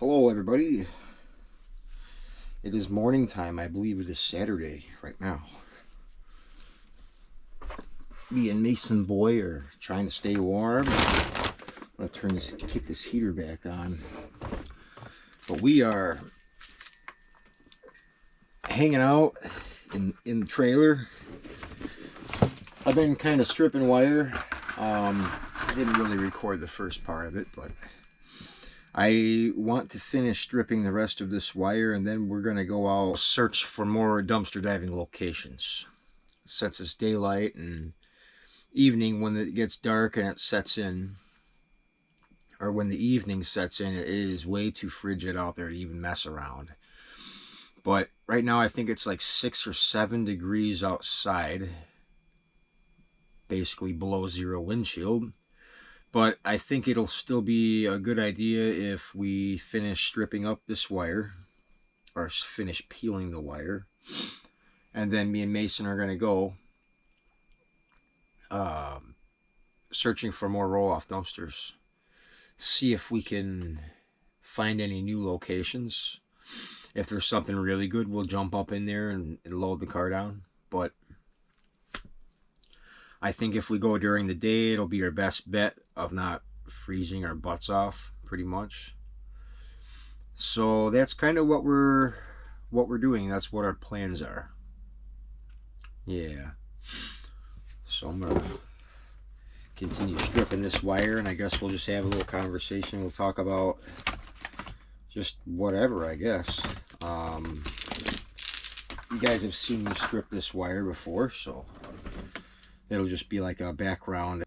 Hello everybody. It is morning time. I believe it is Saturday right now. Me and Mason Boy are trying to stay warm. I'm gonna kick this heater back on. But we are hanging out in the trailer. I've been kind of stripping wire. I didn't really record the first part of it, but I want to finish stripping the rest of this wire, and then we're going to go out search for more dumpster diving locations. Since it's daylight and evening, when it gets dark and it sets in, or when the evening sets in, it is way too frigid out there to even mess around. But right now I think it's like 6 or 7 degrees outside, basically below zero windshield. But I think it'll still be a good idea if we finish stripping up this wire, or finish peeling the wire, and then me and Mason are going to go searching for more roll-off dumpsters. See if we can find any new locations. If there's something really good, we'll jump up in there and load the car down. But I think if we go during the day, it'll be our best bet of not freezing our butts off, pretty much. So that's kind of what we're doing. That's what our plans are. Yeah. So I'm gonna continue stripping this wire, and I guess we'll just have a little conversation. We'll talk about just whatever, I guess. You guys have seen me strip this wire before, so it'll just be like a background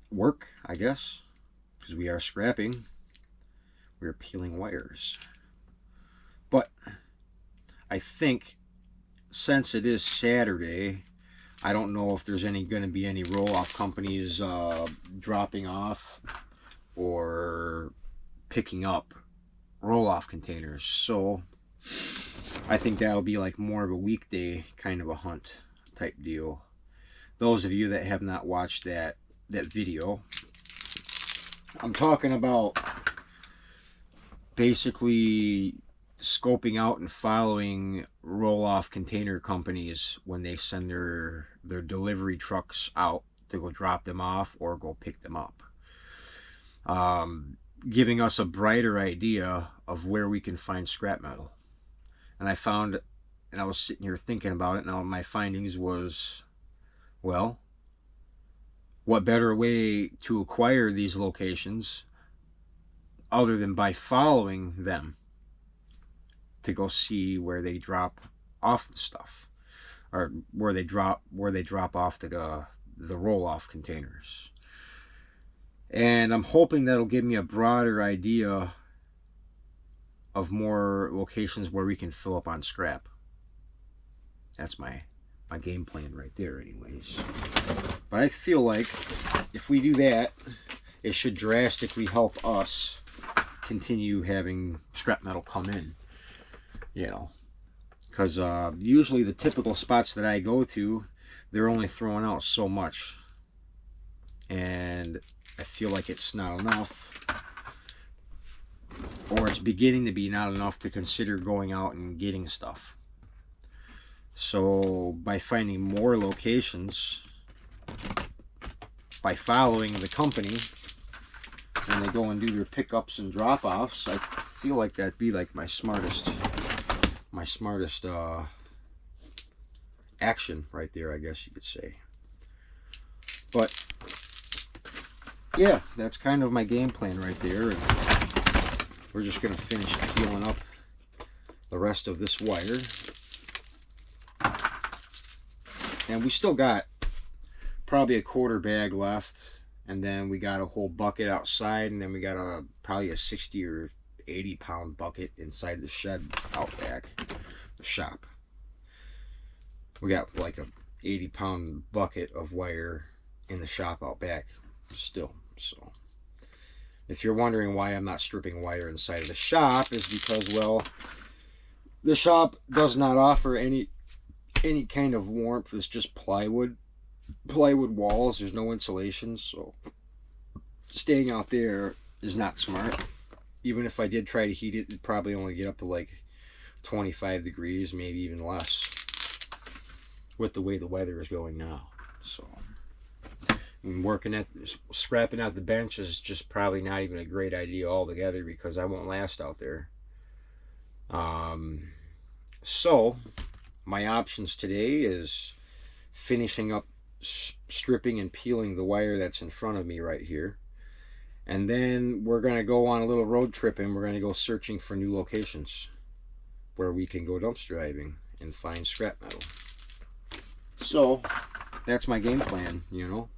work, I guess, because we are scrapping. We're peeling wires. But I think since it is Saturday, I don't know if there's going to be any roll-off companies dropping off or picking up roll-off containers. So I think that'll be like more of a weekday kind of a hunt type deal. Those of you that have not watched that video, I'm talking about basically scoping out and following roll-off container companies when they send their delivery trucks out to go drop them off or go pick them up, giving us a brighter idea of where we can find scrap metal. And I found, and I was sitting here thinking about it, and my findings was, well, what better way to acquire these locations other than by following them to go see where they drop off the stuff, or where they drop off the roll-off containers. And I'm hoping that'll give me a broader idea of more locations where we can fill up on scrap. That's my game plan right there anyways. But I feel like if we do that, it should drastically help us continue having scrap metal come in, you know, because usually the typical spots that I go to, they're only throwing out so much, and I feel like it's not enough, or it's beginning to be not enough to consider going out and getting stuff. So by finding more locations, by following the company when they go and do their pickups and drop-offs, I feel like that'd be like my smartest action right there, I guess you could say. But yeah, that's kind of my game plan right there. And we're just gonna finish peeling up the rest of this wire. And we still got probably a quarter bag left, and then we got a whole bucket outside, and then we got probably a 60 or 80 pound bucket inside the shed out back, the shop. We got like a 80 pound bucket of wire in the shop out back still. So if you're wondering why I'm not stripping wire inside of the shop, is because, well, the shop does not offer any kind of warmth. It's just plywood walls. There's no insulation, so staying out there is not smart. even if I did try to heat it, it'd probably only get up to like 25 degrees, maybe even less, with the way the weather is going now. So scrapping out the bench is just probably not even a great idea altogether, because I won't last out there. So my options today is finishing up stripping and peeling the wire that's in front of me right here, and then we're going to go on a little road trip, and we're going to go searching for new locations where we can go dumpster diving and find scrap metal. So that's my game plan, you know,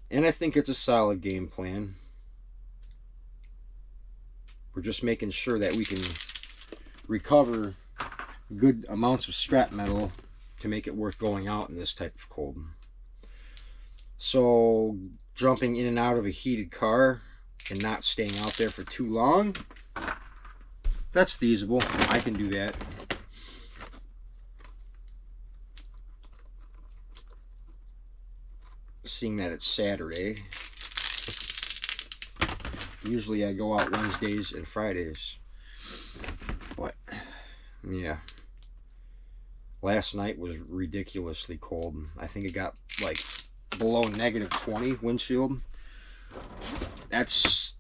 and I think it's a solid game plan. We're just making sure that we can recover good amounts of scrap metal to make it worth going out in this type of cold. So jumping in and out of a heated car and not staying out there for too long, that's feasible. I can do that. Seeing that it's Saturday, usually I go out Wednesdays and Fridays, but yeah, last night was ridiculously cold. I think it got like below -20 windshield. That's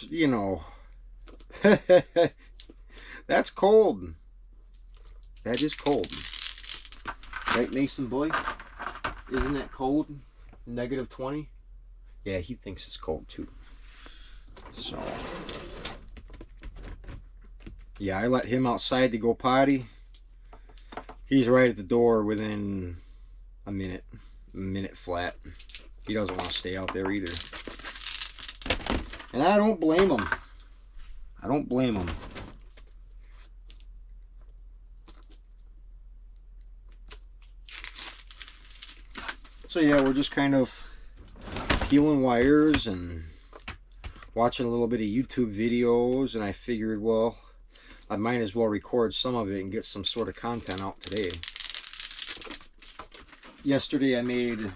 you know, that's cold. That is cold, right, Mason boy? Isn't that cold? -20? Yeah, he thinks it's cold too. So yeah, I let him outside to go potty. He's right at the door within a minute flat. He doesn't want to stay out there either. And I don't blame him. I don't blame him. So yeah, we're just kind of peeling wires and watching a little bit of YouTube videos, and I figured, well, I might as well record some of it and get some sort of content out today. Yesterday I made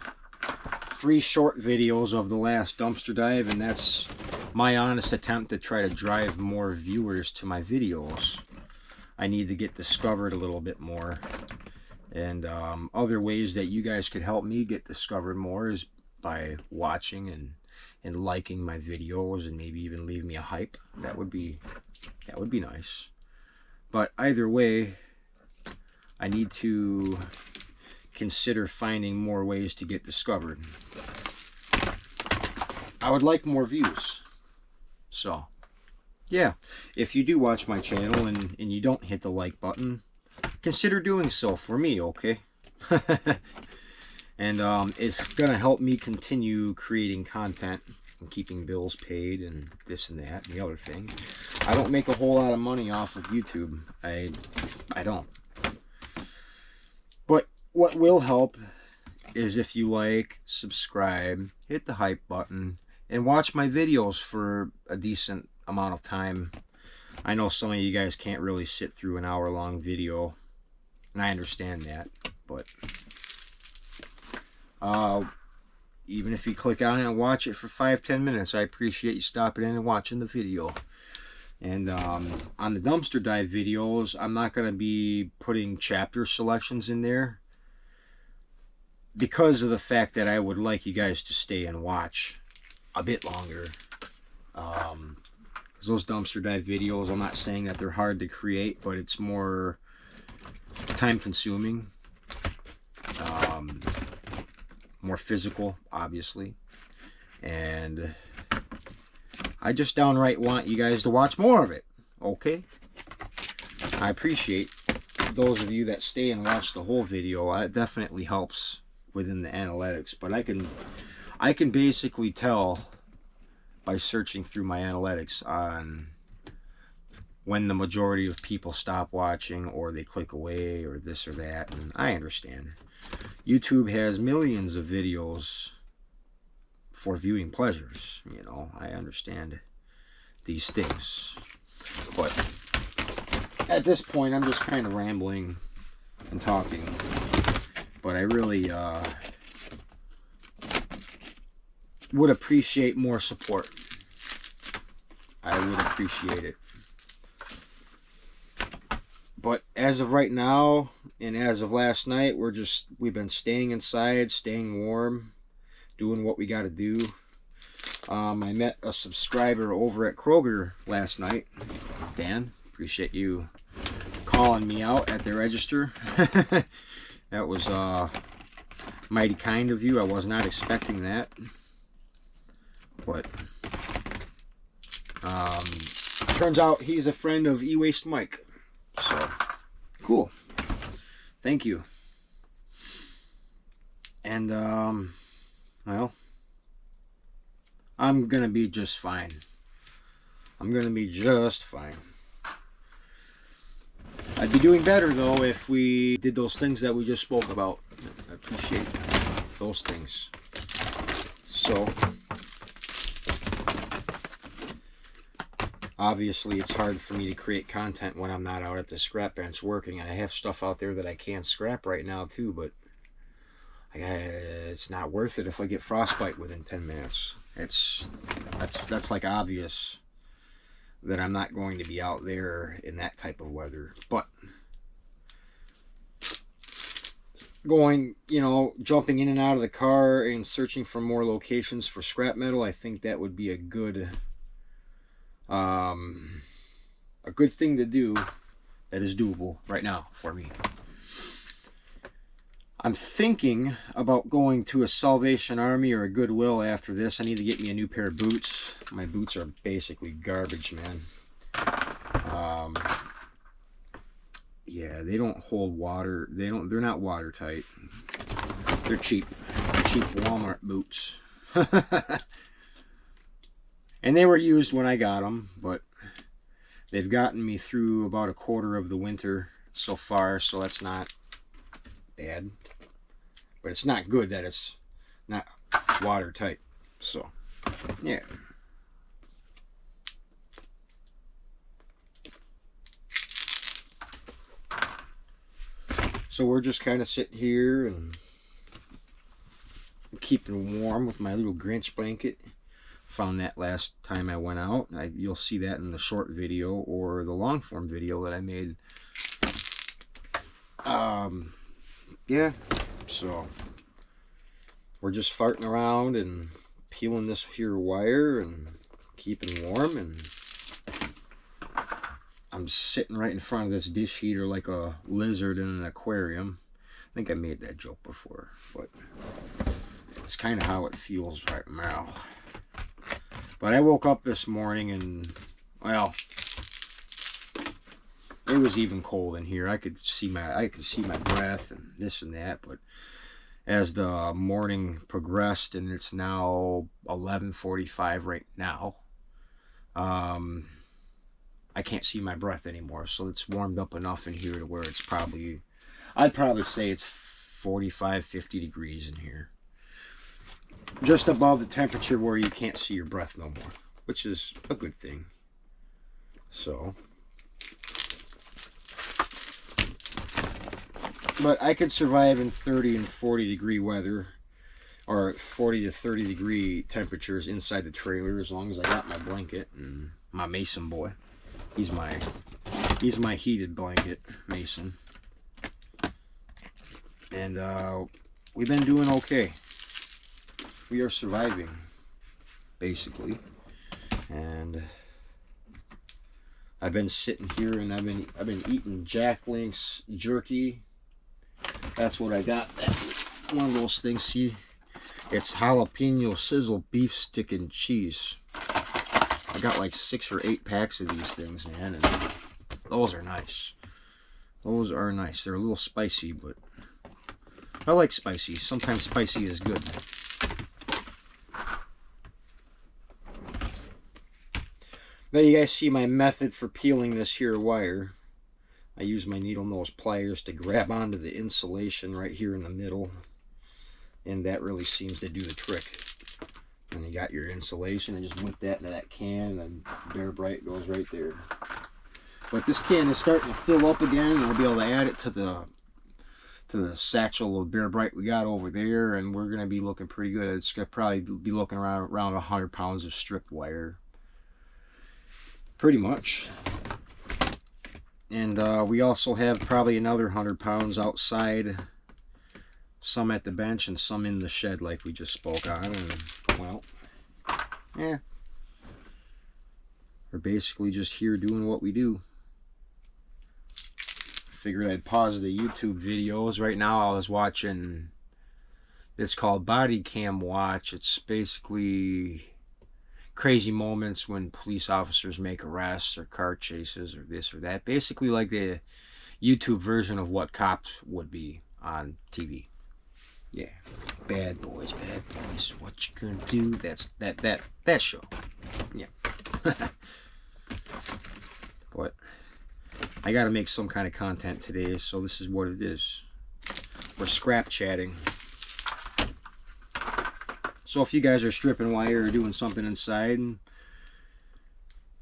3 short videos of the last dumpster dive, and that's my honest attempt to try to drive more viewers to my videos. I need to get discovered a little bit more. And other ways that you guys could help me get discovered more is by watching and liking my videos, and maybe even leave me a hype. That would be nice. But either way, I need to consider finding more ways to get discovered. I would like more views. So yeah, if you do watch my channel and you don't hit the like button, consider doing so for me, okay? And it's gonna help me continue creating content and keeping bills paid and this and that and the other thing. I don't make a whole lot of money off of YouTube. I don't. But what will help is if you like, subscribe, hit the hype button, and watch my videos for a decent amount of time. I know some of you guys can't really sit through an hour-long video, and I understand that, but even if you click on it and watch it for 5-10 minutes, I appreciate you stopping in and watching the video. And on the dumpster dive videos, I'm not going to be putting chapter selections in there, because of the fact that I would like you guys to stay and watch a bit longer. Those dumpster dive videos, I'm not saying that they're hard to create, but it's more time consuming, more physical, obviously, and I just downright want you guys to watch more of it, okay? I appreciate those of you that stay and watch the whole video. It definitely helps within the analytics, but I can basically tell by searching through my analytics on when the majority of people stop watching, or they click away, or this or that, and I understand. YouTube has millions of videos for viewing pleasures, you know, I understand these things. But at this point, I'm just kind of rambling and talking. But I really would appreciate more support. I would appreciate it. But as of right now, and as of last night, we've been staying inside, staying warm, doing what we got to do. I met a subscriber over at Kroger last night. Dan, appreciate you calling me out at the register. That was mighty kind of you. I was not expecting that. But turns out he's a friend of E-Waste Mike. So, cool. Thank you. And, well, I'm gonna be just fine. I'm gonna be just fine. I'd be doing better, though, if we did those things that we just spoke about. I appreciate those things. So, obviously, it's hard for me to create content when I'm not out at the scrap bench working. I have stuff out there that I can scrap right now, too, but it's not worth it if I get frostbite within 10 minutes. That's like obvious that I'm not going to be out there in that type of weather. But going, jumping in and out of the car and searching for more locations for scrap metal, I think that would be a good thing to do that is doable right now for me. I'm thinking about going to a Salvation Army or a Goodwill after this. I need to get me a new pair of boots. My boots are basically garbage, man. Yeah, they don't hold water. They're not watertight. They're cheap. Cheap Walmart boots. And they were used when I got them, but they've gotten me through about a quarter of the winter so far, so that's not bad. But it's not good that it's not watertight. So, yeah. So we're just kind of sitting here and keeping warm with my little Grinch blanket. Found that last time I went out. You'll see that in the short video or the long form video that I made. Yeah, so we're just farting around and peeling this here wire and keeping warm, and I'm sitting right in front of this dish heater like a lizard in an aquarium. I think I made that joke before, but it's kind of how it feels right now. But I woke up this morning and, well, it was even cold in here. I could see my breath and this and that. But as the morning progressed, and it's now 11:45 right now, I can't see my breath anymore. So it's warmed up enough in here to where it's probably, I'd probably say it's 45, 50 degrees in here. Just above the temperature where you can't see your breath no more, which is a good thing. So, but I could survive in 30 and 40 degree weather, or 40 to 30 degree temperatures inside the trailer, as long as I got my blanket and my Mason boy. He's my heated blanket, Mason. And we've been doing okay. We are surviving, basically. And I've been sitting here and I've been eating Jack Link's jerky. That's what I got. One of those things. See, it's jalapeno sizzle beef stick and cheese. I got like 6 or 8 packs of these things, man, and those are nice. Those are nice. They're a little spicy, but I like spicy. Sometimes spicy is good. Now you guys see my method for peeling this here wire. I use my needle nose pliers to grab onto the insulation right here in the middle, and that really seems to do the trick. And you got your insulation and just whip that into that can, and Bear Bright goes right there. But this can is starting to fill up again, and we'll be able to add it to the satchel of Bear Bright we got over there, and we're going to be looking pretty good. It's going to probably be looking around 100 pounds of stripped wire. pretty much. And we also have probably another 100 pounds outside, some at the bench and some in the shed like we just spoke on. And well, yeah, we're basically just here doing what we do. Figured I'd pause the YouTube videos. Right now I was watching this called Body Cam Watch. It's basically crazy moments when police officers make arrests or car chases or this or that. Basically like the YouTube version of what cops would be on TV. Yeah, bad boys, what you gonna do? That's that show. Yeah. But I gotta make some kind of content today, so this is what it is. We're scrap chatting. So if you guys are stripping wire or doing something inside,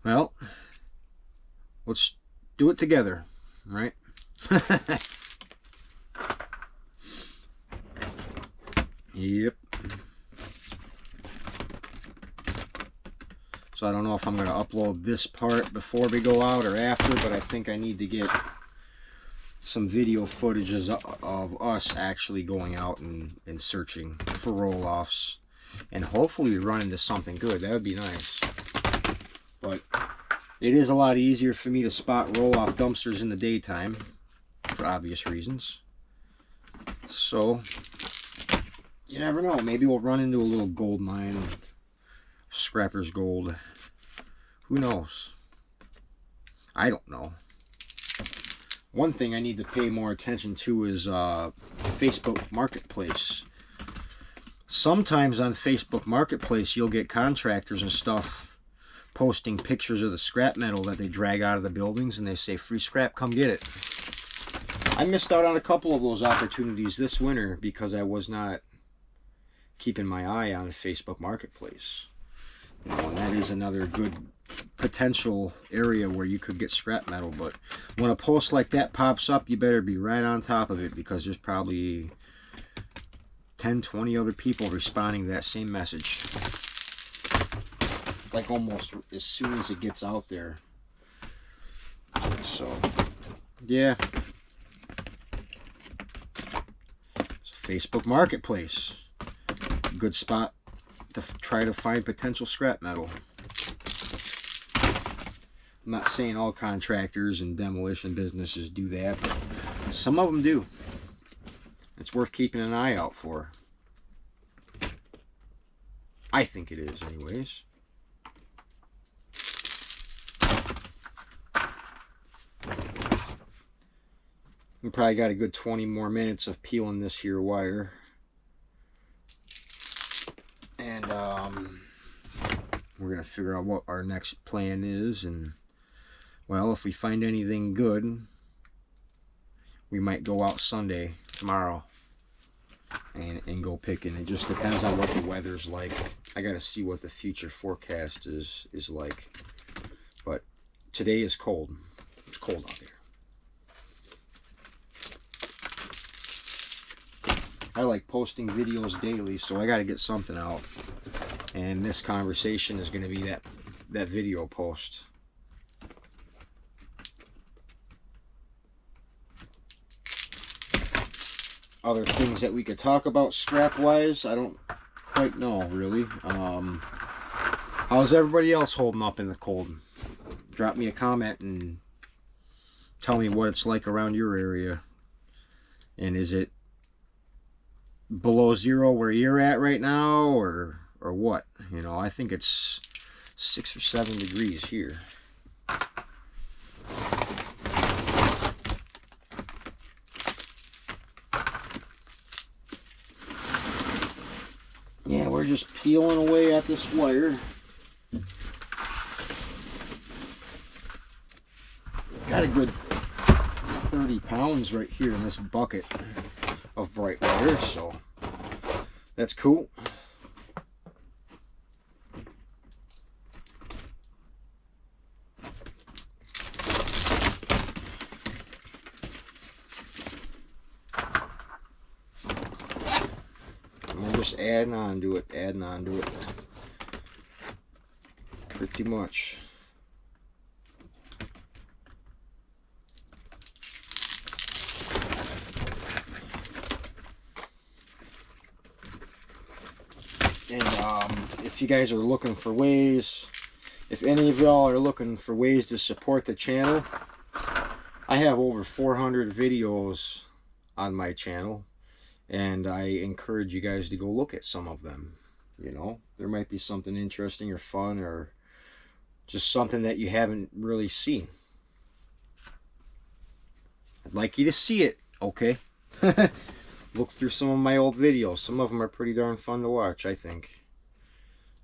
well, let's do it together, right? Yep. So I don't know if I'm going to upload this part before we go out or after, but I think I need to get some video footages of us actually going out and searching for roll-offs. And hopefully run into something good. That would be nice. But it is a lot easier for me to spot roll-off dumpsters in the daytime, for obvious reasons. So, you never know. Maybe we'll run into a little gold mine. Scrapper's gold. Who knows? I don't know. One thing I need to pay more attention to is Facebook Marketplace. Sometimes on Facebook Marketplace, you'll get contractors and stuff posting pictures of the scrap metal that they drag out of the buildings, and they say, free scrap, come get it. I missed out on a couple of those opportunities this winter because I was not keeping my eye on Facebook Marketplace. You know, and that is another good potential area where you could get scrap metal. But when a post like that pops up, you better be right on top of it, because there's probably 10, 20 other people responding to that same message. Like almost as soon as it gets out there. So, yeah. So Facebook Marketplace. Good spot to try to find potential scrap metal. I'm not saying all contractors and demolition businesses do that, but some of them do. It's worth keeping an eye out for. I think it is, anyways. We probably got a good 20 more minutes of peeling this here wire. And we're going to figure out what our next plan is. And, well, if we find anything good, we might go out Sunday, tomorrow, and go picking. It just depends on what the weather's like. I got to see what the future forecast is like. But today is cold. It's cold out here. I like posting videos daily, so I got to get something out. And this conversation is going to be that video post. Other things that we could talk about scrap-wise, I don't quite know, really. How's everybody else holding up in the cold? Drop me a comment and tell me what it's like around your area. And is it below zero where you're at right now, or what? You know, I think it's 6 or 7 degrees here. Yeah, we're just peeling away at this wire. Got a good 30 pounds right here in this bucket of bright wire, so that's cool. Just adding on to it, pretty much. And if you guys are looking for ways, if any of y'all are looking for ways to support the channel, I have over 400 videos on my channel, and I encourage you guys to go look at some of them. You know, there might be something interesting or fun or just something that you haven't really seen. I'd like you to see it, okay? Look through some of my old videos. Some of them are pretty darn fun to watch, I think.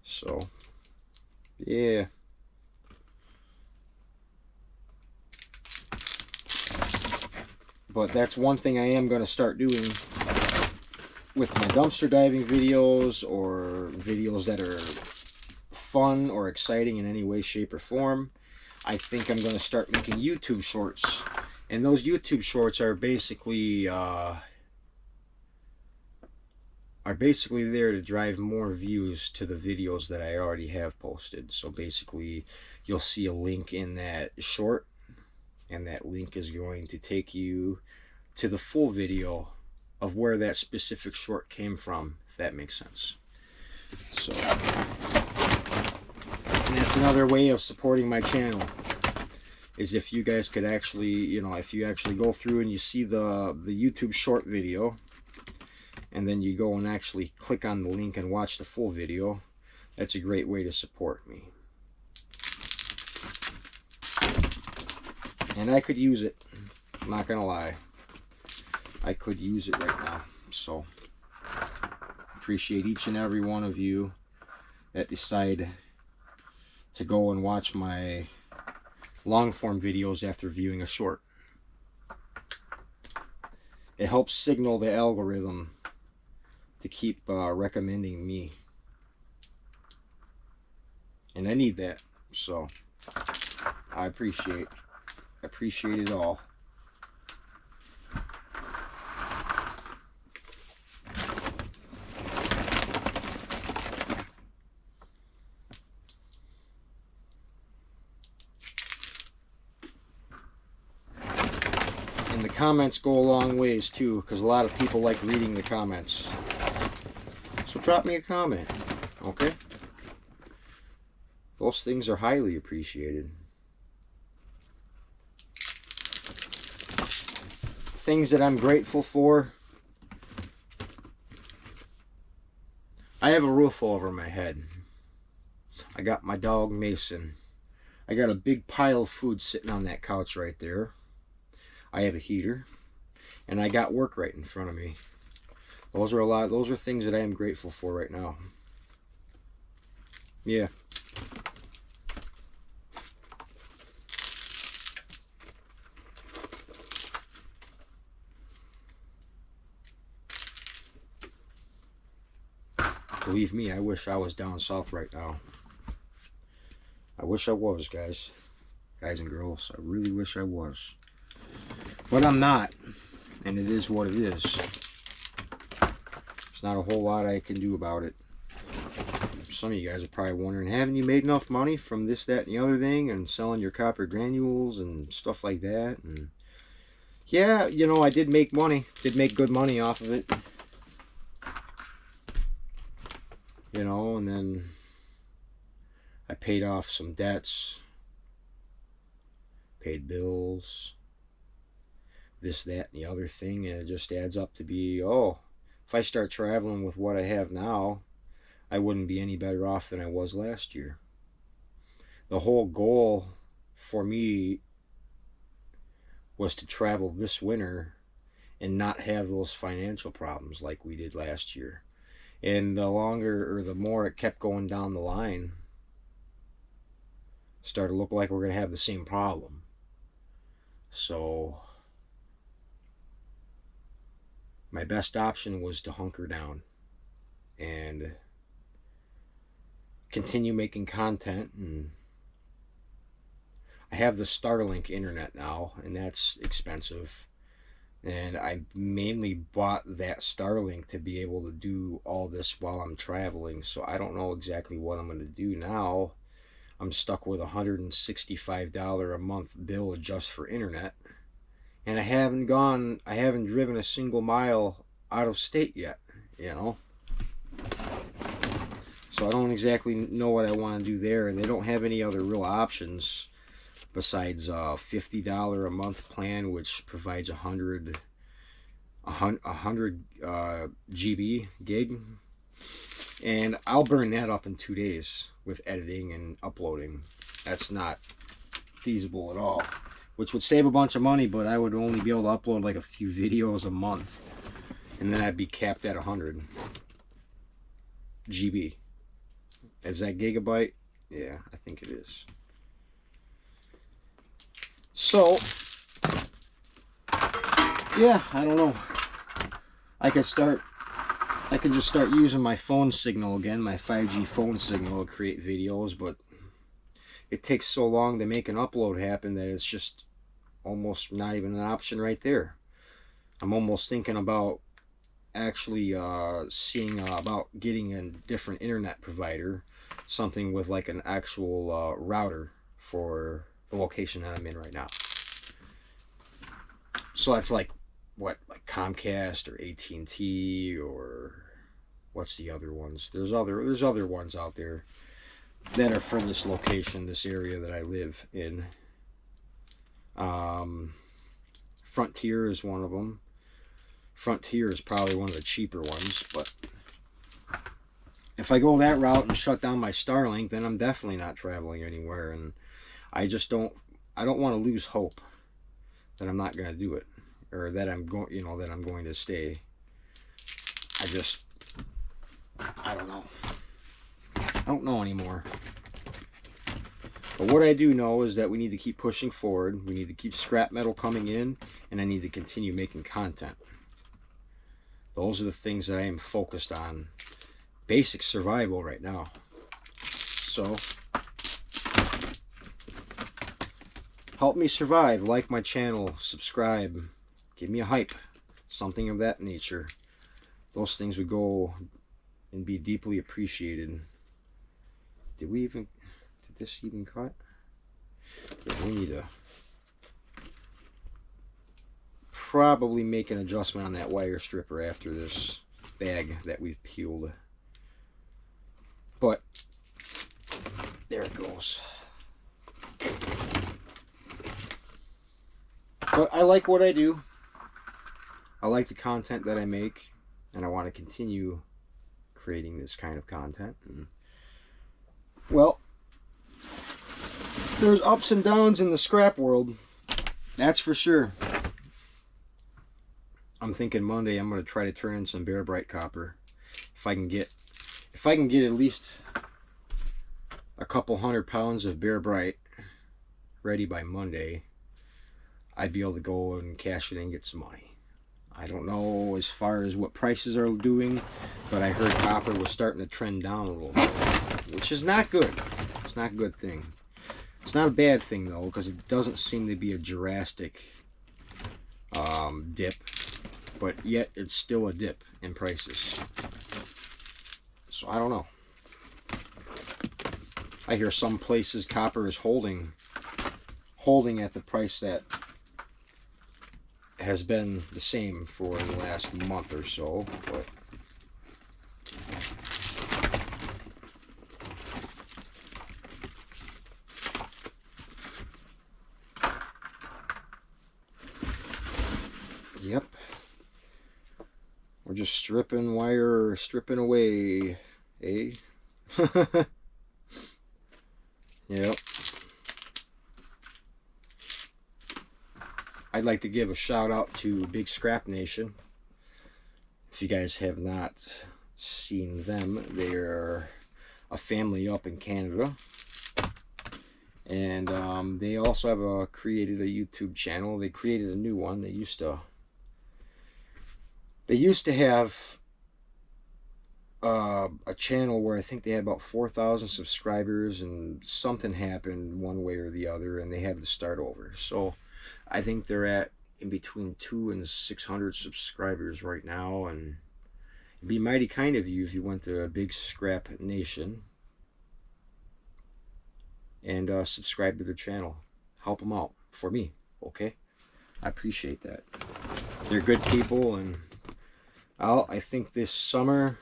So, yeah. But that's one thing I am going to start doing with my dumpster diving videos, or videos that are fun or exciting in any way, shape, or form. I think I'm going to start making YouTube shorts. And those YouTube shorts are basically there to drive more views to the videos that I already have posted. So basically, you'll see a link in that short, and that link is going to take you to the full video of where that specific short came from, if that makes sense. So, and that's another way of supporting my channel, is if you guys could actually, you know, if you actually go through and you see the YouTube short video, and then you go and actually click on the link and watch the full video, that's a great way to support me. And I could use it, I'm not gonna lie. I could use it right now. So, appreciate each and every one of you that decide to go and watch my long form videos after viewing a short. It helps signal the algorithm to keep recommending me, and I need that. So I appreciate it all. And the comments go a long ways too, because a lot of people like reading the comments. So drop me a comment, okay? Those things are highly appreciated. Things that I'm grateful for. I have a roof over my head. I got my dog Mason. I got a big pile of food sitting on that couch right there. I have a heater, and I got work right in front of me. Those are things that I am grateful for right now. Yeah. Believe me, I wish I was down south right now. I wish I was, guys. Guys and girls, I really wish I was. But I'm not, and it is what it is. There's not a whole lot I can do about it. Some of you guys are probably wondering, haven't you made enough money from this, that, and the other thing, and selling your copper granules and stuff like that? And yeah, you know, I did make money. Did make good money off of it. You know, and then I paid off some debts, paid bills, this, that, and the other thing, and it just adds up to be, oh, if I start traveling with what I have now, I wouldn't be any better off than I was last year. The whole goal for me was to travel this winter and not have those financial problems like we did last year. And the longer, or the more it kept going down the line, started to look like we're going to have the same problem. So my best option was to hunker down and continue making content. And I have the Starlink internet now, and that's expensive. And I mainly bought that Starlink to be able to do all this while I'm traveling. So I don't know exactly what I'm going to do now. I'm stuck with a $165 a month bill just for internet. And I haven't driven a single mile out of state yet, you know. So I don't exactly know what I want to do there, and they don't have any other real options besides a $50 a month plan, which provides 100 GB gig, and I'll burn that up in 2 days with editing and uploading. That's not feasible at all, which would save a bunch of money, but I would only be able to upload like a few videos a month, and then I'd be capped at 100 GB. Is that gigabyte? Yeah, I think it is. So yeah, I don't know. I could just start using my phone signal again, my 5G phone signal, to create videos, but it takes so long to make an upload happen that it's just almost not even an option right there. I'm almost thinking about actually seeing about getting a different internet provider, something with like an actual router for the location that I'm in right now. So that's like what, like Comcast or AT&T, or what's the other ones? There's other ones out there that are for this location, this area that I live in. Frontier is one of them. Frontier is probably one of the cheaper ones, but if I go that route and shut down my Starlink, then I'm definitely not traveling anywhere, and I don't want to lose hope that I'm not going to do it, or that I'm going, that I'm going to stay. I don't know. I don't know anymore. But what I do know is that we need to keep pushing forward. We need to keep scrap metal coming in, and I need to continue making content. Those are the things that I am focused on. Basic survival right now. So help me survive. Like my channel, subscribe, give me a hype, something of that nature. Those things would go and be deeply appreciated. Did this even cut? Yeah, we need to probably make an adjustment on that wire stripper after this bag that we've peeled. But there it goes. But I like what I do. I like the content that I make, and I want to continue creating this kind of content. And, well, there's ups and downs in the scrap world, that's for sure. I'm thinking Monday I'm going to try to turn in some bare bright copper. If I can get at least a couple 100 pounds of bare bright ready by Monday, I'd be able to go and cash it in and get some money. I don't know as far as what prices are doing, but I heard copper was starting to trend down a little bit, which is not good. It's not a good thing. It's not a bad thing though, because it doesn't seem to be a drastic dip, but yet it's still a dip in prices. So I don't know. I hear some places copper is holding at the price that has been the same for the last month or so, but yep, we're just stripping wire, stripping away, eh? Yep. I'd like to give a shout out to Big Scrap Nation. If you guys have not seen them, they're a family up in Canada, and they also have created a YouTube channel. They created a new one. They used to have a channel where I think they had about 4,000 subscribers, and something happened one way or the other, and they had to start over. So I think they're at in between 200 and 600 subscribers right now, and it'd be mighty kind of you if you went to Big Scrap Nation and subscribe to their channel. Help them out for me, okay? I appreciate that. They're good people, and I think this summer,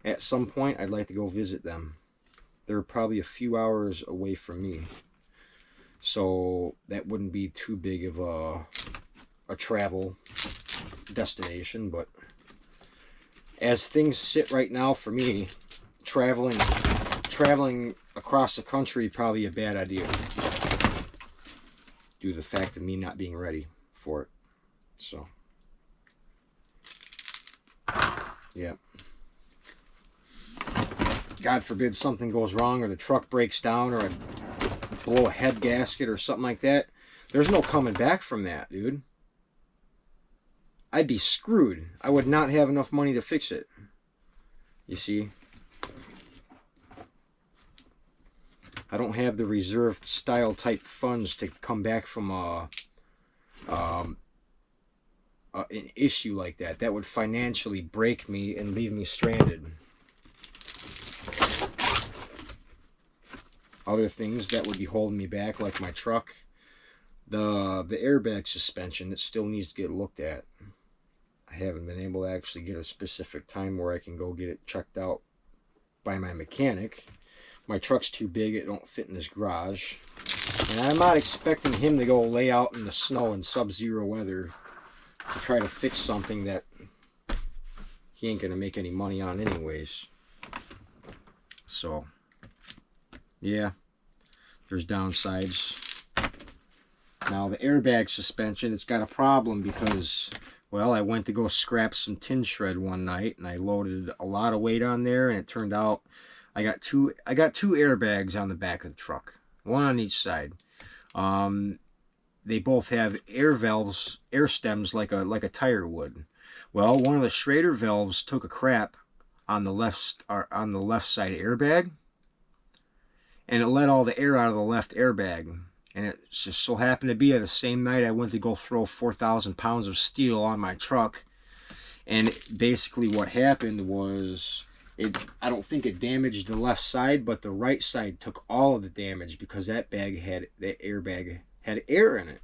at some point I'd like to go visit them. They're probably a few hours away from me, so that wouldn't be too big of a travel destination. But as things sit right now for me, traveling across the country probably a bad idea, due to the fact of me not being ready for it. So yeah, God forbid something goes wrong, or the truck breaks down, or I blow a head gasket or something like that. There's no coming back from that, dude. I'd be screwed. I would not have enough money to fix it. You see? I don't have the reserved style type funds to come back from an issue like that. That would financially break me and leave me stranded. Other things that would be holding me back, like my truck, the airbag suspension, it still needs to get looked at. I haven't been able to actually get a specific time where I can go get it checked out by my mechanic. My truck's too big, it don't fit in his garage. And I'm not expecting him to go lay out in the snow in sub-zero weather to try to fix something that he ain't going to make any money on anyways. So, yeah, there's downsides. Now, the airbag suspension, it's got a problem because, well, I went to go scrap some tin shred one night, and I loaded a lot of weight on there, and it turned out I got two airbags on the back of the truck, one on each side. They both have air valves, air stems like a tire would. Well, one of the Schrader valves took a crap on the left side airbag, and it let all the air out of the left airbag. And it just so happened to be at the same night I went to go throw 4,000 pounds of steel on my truck. And basically what happened was, I don't think it damaged the left side, but the right side took all of the damage because that airbag had air in it.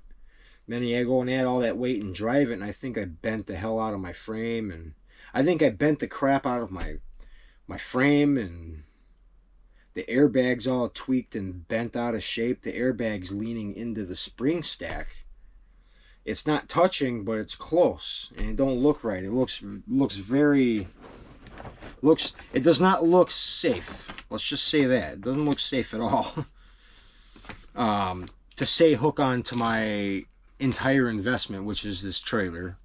Then you go and add all that weight and drive it, and I think I bent the hell out of my frame, and I think I bent the crap out of my frame, and the airbag's all tweaked and bent out of shape. The airbag's leaning into the spring stack. It's not touching, but it's close, and it don't look right. It looks it does not look safe. Let's just say that. It doesn't look safe at all. To say hook on to my entire investment, which is this trailer.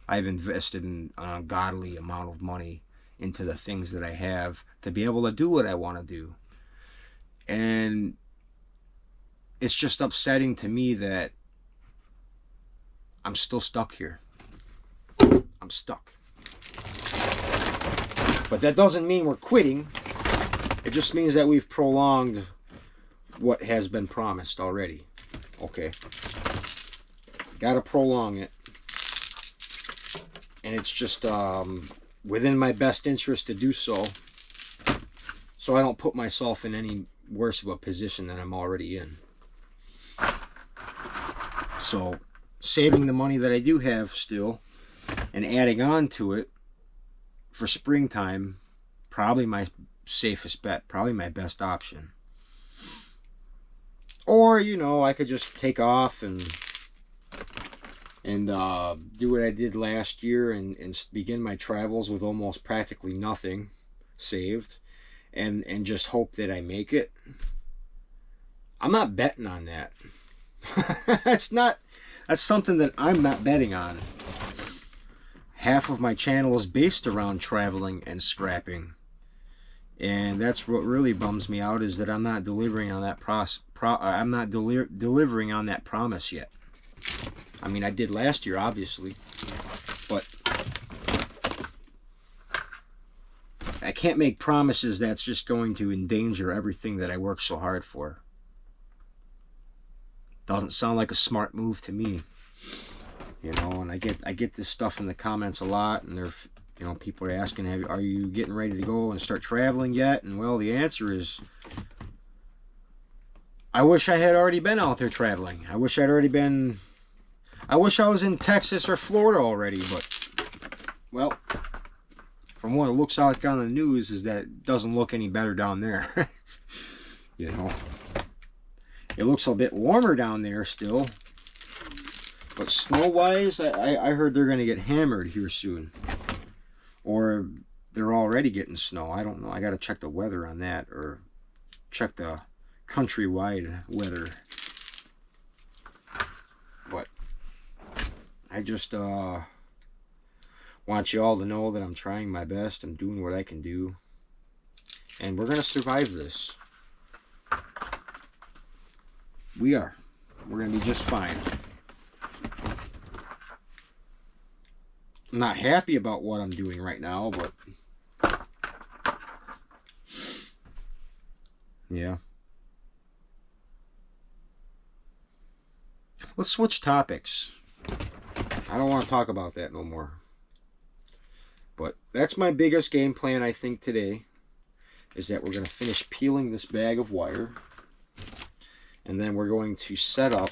I've invested in an ungodly amount of money into the things that I have to be able to do what I want to do. And it's just upsetting to me that I'm still stuck here. I'm stuck. But that doesn't mean we're quitting. It just means that we've prolonged what has been promised already. Okay. Gotta prolong it. And it's just within my best interest to do so, so I don't put myself in any worse of a position than I'm already in. So saving the money that I do have still and adding on to it for springtime, probably my safest bet, probably my best option. Or, you know, I could just take off and do what I did last year and begin my travels with almost practically nothing saved, and just hope that I make it. I'm not betting on that. That's something that I'm not betting on. Half of my channel is based around traveling and scrapping, and that's what really bums me out, is that I'm not delivering on that delivering on that promise yet. I mean, I did last year, obviously, but I can't make promises that's just going to endanger everything that I work so hard for. Doesn't sound like a smart move to me, you know. And I get this stuff in the comments a lot, and people are asking, are you getting ready to go and start traveling yet? And well, the answer is, I wish I had already been out there traveling. I wish I was in Texas or Florida already, but, well, from what it looks like on the news, is that it doesn't look any better down there. You know, it looks a bit warmer down there still, but snow-wise, I heard they're going to get hammered here soon, or they're already getting snow. I don't know. I got to check the weather on that, or check the countrywide weather. But I just want you all to know that I'm trying my best. I'm doing what I can do, and we're going to survive this. We are. We're going to be just fine. I'm not happy about what I'm doing right now, but yeah. Let's switch topics. I don't want to talk about that no more. But that's my biggest game plan, I think, today, is that we're going to finish peeling this bag of wire. And then we're going to set up,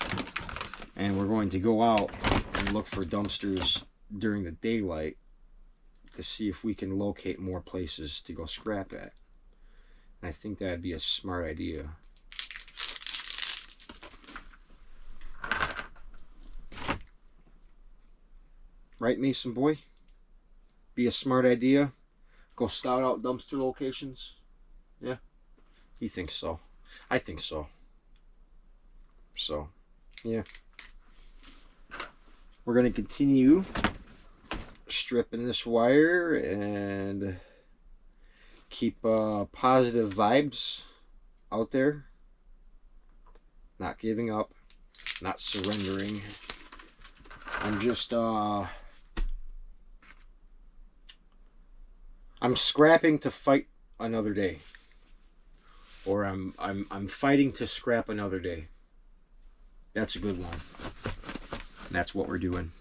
and we're going to go out and look for dumpsters during the daylight to see if we can locate more places to go scrap at. And I think that'd be a smart idea. Right, Mason boy? Be a smart idea? Go scout out dumpster locations? Yeah? He thinks so. I think so. So, yeah. We're going to continue stripping this wire and keep positive vibes out there. Not giving up. Not surrendering. I'm just, I'm scrapping to fight another day. Or I'm fighting to scrap another day. That's a good one. That's what we're doing.